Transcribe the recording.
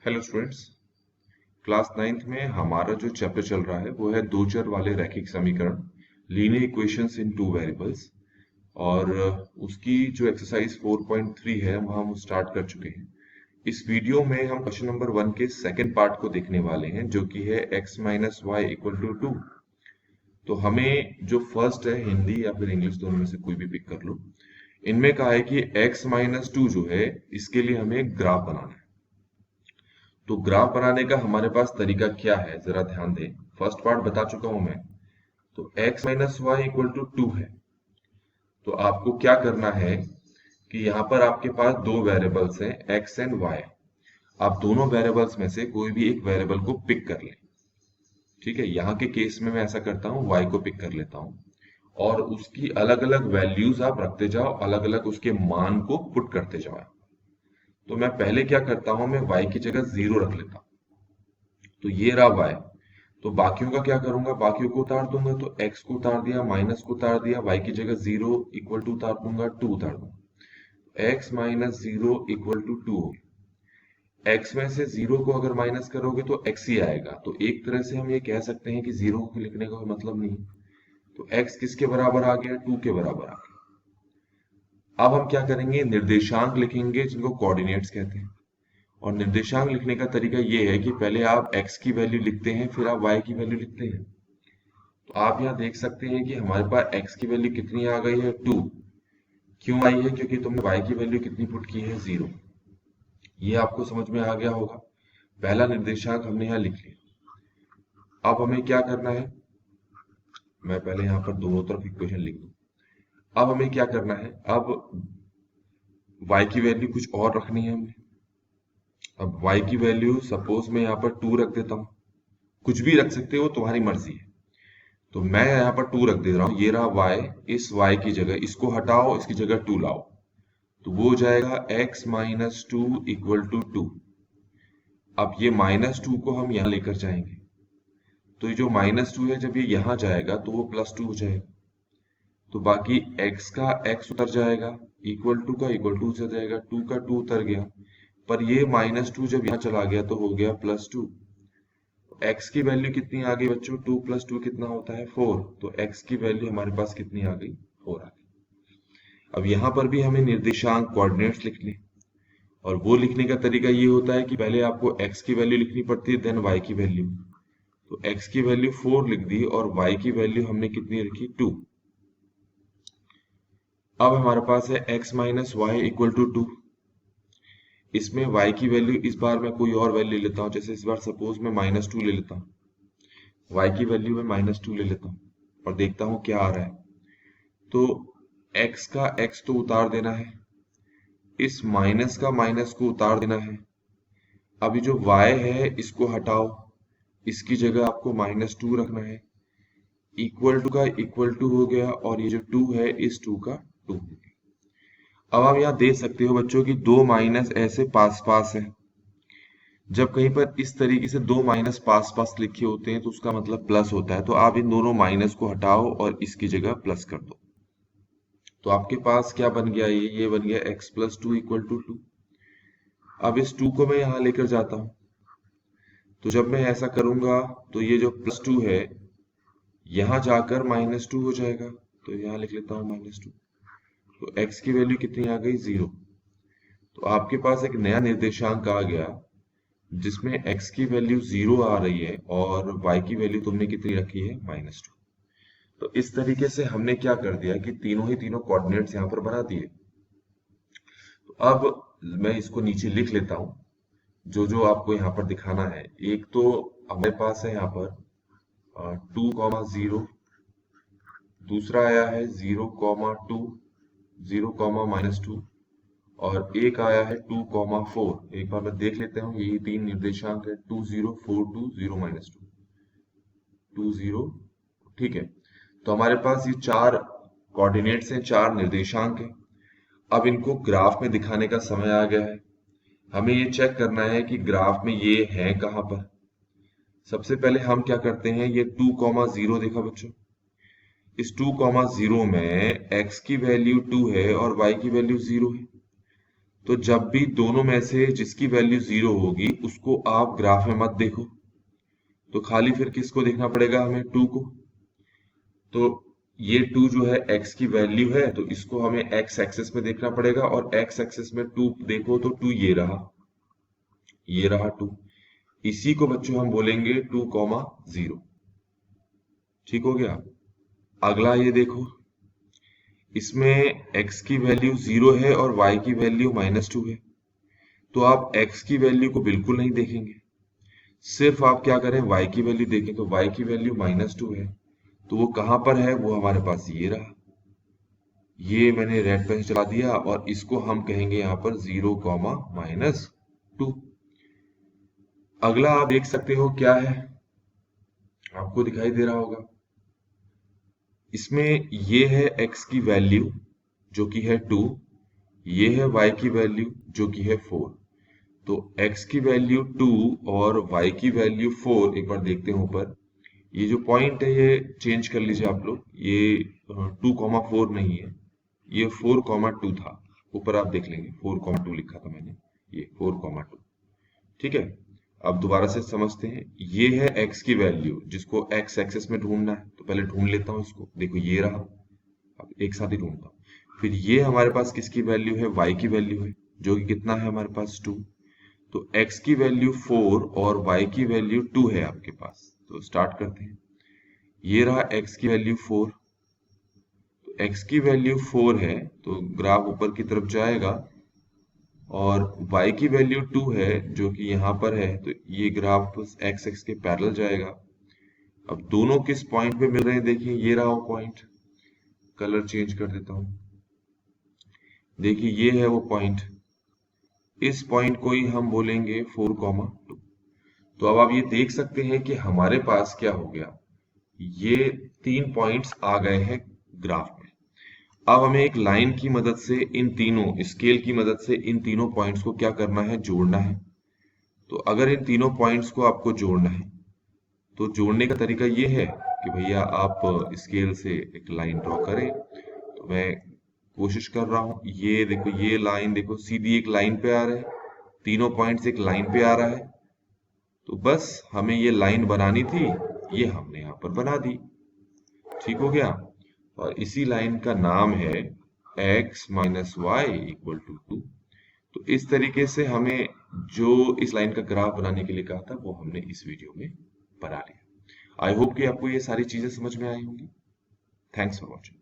Hello students. Class 9th में हमारा जो चैप्टर चल रहा है वो है दो चर वाले रैखिक समीकरण, लीनियर इक्वेशंस इन टू वेरिएबल्स। और उसकी जो एक्सरसाइज 4.3 है वहाँ हम स्टार्ट कर चुके हैं। इस वीडियो में हम क्वेश्चन नंबर 1 के सेकंड पार्ट को देखने वाले हैं, जो कि है x minus y equal to 2। तो हमें जो फर्स्ट है, हिंदी या फिर इंग्लिश, दोनों में से कोई भी पिक कर लो। इनमें कहा है कि x माइनस 2 जो है इसके लिए हमें ग्राफ बनाना है। तो ग्राफ बनाने का हमारे पास तरीका क्या है, जरा ध्यान दें। फर्स्ट पार्ट बता चुका हूं मैं। तो x minus y equal to 2 है। तो आपको क्या करना है कि यहाँ पर आपके पास दो वेरिएबल्स हैं, x एंड y। आप दोनों वेरिएबल्स में से कोई भी एक वेरिएबल को पिक कर लें। ठीक है, यहाँ के केस में मैं ऐसा करता हूँ, y को पिक कर लेता हूँ और उसकी अलग अलग वैल्यूज आप रखते जाओ, अलग अलग उसके मान को पुट करते जाओ। तो मैं पहले क्या करता हूँ, मैं y की जगह 0 रख लेता हूँ। तो ये रहा y। तो बाकियों का क्या करूंगा, बाकियों को उतार दूंगा। तो x को उतार दिया, माइनस को उतार दिया, y की जगह 0 इक्वल टू उतार दूंगा, 2 उतार दूंगा। x माइनस 0 इक्वल टू 2 हो गया। x में से 0 को अगर माइनस करोगे तो x ही आएगा। तो एक तरह से हम ये कह सकते हैं कि 0 को लिखने का कोई मतलब नहीं। तो x किसके बराबर आ गया, 2 के बराबर आ गया। अब हम क्या करेंगे, निर्देशांक लिखेंगे जिनको कोऑर्डिनेट्स कहते हैं। और निर्देशांक लिखने का तरीका ये है कि पहले आप x की वैल्यू लिखते हैं, फिर आप y की वैल्यू लिखते हैं। तो आप यहाँ देख सकते हैं कि हमारे पास x की वैल्यू कितनी आ गई है, 2। क्यों आई है, क्योंकि तुमने y की वैल्यू कितनी पुट की है, 0। ये आपको समझ में आ गया होगा। पहला निर्देशांक हमने यहाँ लिख लिया। अब हमें क्या करना है, मैं पहले यहाँ पर दोनों तरफ इक्वेशन लिख दूं। अब हमें क्या करना है, अब y की वैल्यू कुछ और रखनी है हमने। अब y की वैल्यू सपोज मैं यहाँ पर 2 रख देता हूँ। कुछ भी रख सकते हो, तुम्हारी मर्जी है। तो मैं यहाँ पर 2 रख दे रहा हूँ। ये रहा y, इस y की जगह इसको हटाओ, इसकी जगह 2 लाओ। तो वो हो जाएगा x माइनस 2 इक्वल टू 2। अब ये माइनस 2 को हम यहाँ लेकर जाएंगे। तो ये जो माइनस 2 है, जब ये यहाँ जाएगा तो वो प्लस 2 हो जाएगा। तो बाकी x का x उतर जाएगा, इक्वल टू का इक्वल टू उतर जाएगा, 2 का 2 उतर गया। पर ये माइनस 2 जब यहाँ चला गया तो हो गया प्लस 2। x की वैल्यू कितनी आ गई बच्चों, 2 प्लस 2 कितना होता है, 4। तो x की वैल्यू हमारे पास कितनी आ गई, 4 आ गई। अब यहाँ पर भी हमें निर्देशांक कोऑर्डिनेट्स लिखने, और वो लिखने का तरीका ये होता है कि पहले आपको x की वैल्यू लिखनी पड़ती है, देन y की वैल्यू। तो x की वैल्यू 4 लिख दी और y की वैल्यू हमने कितनी रखी, 2। अब हमारे पास है x minus y equal to 2। इसमें y की वैल्यू, इस बार मैं कोई और वैल्यू ले लेता हूँ। जैसे इस बार सपोज मैं माइनस 2 ले लेता हूँ, y की वैल्यू में माइनस 2 ले लेता हूँ और देखता हूँ क्या आ रहा है। तो x का x तो उतार देना है, इस माइनस का माइनस को उतार देना है। अभी जो y है इसको हटाओ, इसकी जगह आपको माइनस 2 रखना है। इक्वल टू का इक्वल टू हो गया और ये जो 2 है, इस 2 का 2 हो गया। अब आप यहाँ देख सकते हो बच्चों की दो माइनस ऐसे पास पास है। जब कहीं पर इस तरीके से दो माइनस पास पास लिखे होते हैं तो उसका मतलब प्लस होता है। तो आप इन दोनों माइनस को हटाओ और इसकी जगह प्लस कर दो। तो आपके पास क्या बन गया, ये बन गया x प्लस 2 इक्वल टू 2। अब इस 2 को मैं यहाँ लेकर जाता हूँ। तो जब मैं ऐसा करूंगा तो ये जो प्लस 2 है यहाँ जाकर माइनस 2 हो जाएगा। तो यहाँ लिख लेता हूँ माइनस 2। तो x की वैल्यू कितनी आ गई, 0। तो आपके पास एक नया निर्देशांक आ गया जिसमें x की वैल्यू 0 आ रही है और y की वैल्यू तुमने कितनी रखी है, माइनस 2। तो इस तरीके से हमने क्या कर दिया कि तीनों ही तीनों कोऑर्डिनेट्स यहाँ पर बना दिए। तो अब मैं इसको नीचे लिख लेता हूँ, जो जो आपको यहाँ पर दिखाना है। एक तो हमारे पास है यहाँ पर 2,0, दूसरा आया है 0,2, 0,-2, और एक आया है 2,4। एक बार मैं देख लेता हूँ, यही तीन निर्देशांक है, 2,0, 4,2, 0-2, 2,0। ठीक है, तो हमारे पास ये चार कोऑर्डिनेट्स हैं, चार निर्देशांक हैं। अब इनको ग्राफ में दिखाने का समय आ गया है। हमें ये चेक करना है कि ग्राफ में ये है कहाँ पर। सबसे पहले हम क्या करते हैं, ये 2,0 देखा बच्चों। इस 2,0 में x की वैल्यू 2 है और y की वैल्यू 0 है। तो जब भी दोनों में से जिसकी वैल्यू 0 होगी उसको आप ग्राफ में मत देखो, तो खाली फिर किसको देखना पड़ेगा हमें, 2 को। तो ये 2 जो है x की वैल्यू है, तो इसको हमें x एक्सेस में देखना पड़ेगा, और x एक्सेस में 2 देखो तो 2 ये रहा 2। इसी को बच्चों हम बोलेंगे 2,0। ठीक हो गया। अगला ये देखो, इसमें x की वैल्यू 0 है और y की वैल्यू -2 है, तो आप x की वैल्यू को बिल्कुल नहीं देखेंगे, सिर्फ आप क्या करें, y की वैल्यू देखें। तो y की वैल्यू -2 है, तो वो कहां पर है, वो हमारे पास ये रहा। ये मैंने रेड पेन चला दिया, और इसको हम कहेंगे यहाँ पर 0, -2। अगला आप देख सकते हो क्या है, आपको दिखाई दे रहा होगा, इसमें ये है x की वैल्यू जो कि है 2, ये है y की वैल्यू जो कि है 4। तो x की वैल्यू 2 और y की वैल्यू 4, एक बार देखते हैं ऊपर, ये जो पॉइंट है ये चेंज कर लीजिए आप लोग, ये 2,4 नहीं है, ये 4,2 था। ऊपर आप देख लेंगे 4,2 लिखा था मैंने, ये 4,2। ठीक है। अब दोबारा से समझते हैं, ये है x की वैल्यू जिसको x एक्सेस में ढूंढना है, तो पहले ढूंढ लेता हूँ इसको, देखो ये रहा। अब एक साथ ही ढूंढता हूँ। फिर ये हमारे पास किसकी वैल्यू है, y की वैल्यू है, जो कि कितना है हमारे पास 2। तो x की वैल्यू 4 और y की वैल्यू 2 है आपके पास। तो स्टार्ट करते हैं। ये रहा x की वैल्यू 4, तो x की वैल्यू 4 है, तो ग्राफ ऊपर की तरफ जाएगा, और y की वैल्यू 2 है जो कि यहाँ पर है, तो ये ग्राफ x एक्स के पैरेलल जाएगा। अब दोनों किस पॉइंट पे मिल रहे हैं, देखिए ये रहा वो पॉइंट, कलर चेंज कर देता हूँ, देखिए ये है वो पॉइंट, इस पॉइंट को ही हम बोलेंगे 4,2। तो अब आप ये देख सकते हैं कि हमारे पास क्या हो गया, ये 3 पॉइंट्स आ गए हैं ग्राफ में। अब हमें एक लाइन की मदद से इन तीनों, स्केल की मदद से इन तीनों पॉइंट्स को क्या करना है, जोड़ना है। तो अगर इन तीनों पॉइंट्स को आपको जोड़ना है, तो जोड़ने का तरीका ये है कि भैया आप स्केल से एक लाइन ड्रॉ करें। तो मैं कोशिश कर रहा हूँ, ये देखो, ये लाइन देखो सीधी एक लाइन पे आ रहा है, तीनों पॉइंट्स एक लाइन पे आ रहा है। तो बस हमें ये लाइन बनानी थी, ये हमने यहाँ पर बना दी। ठीक हो गया। और इसी लाइन का नाम है x - y = 2। तो इस तरीके से हमें जो इस लाइन का ग्राफ बनाने के लिए कहा था, वो हमने इस वीडियो में बना लिया। आई होप कि आपको ये सारी चीजें समझ में आई होंगी। Thanks for watching.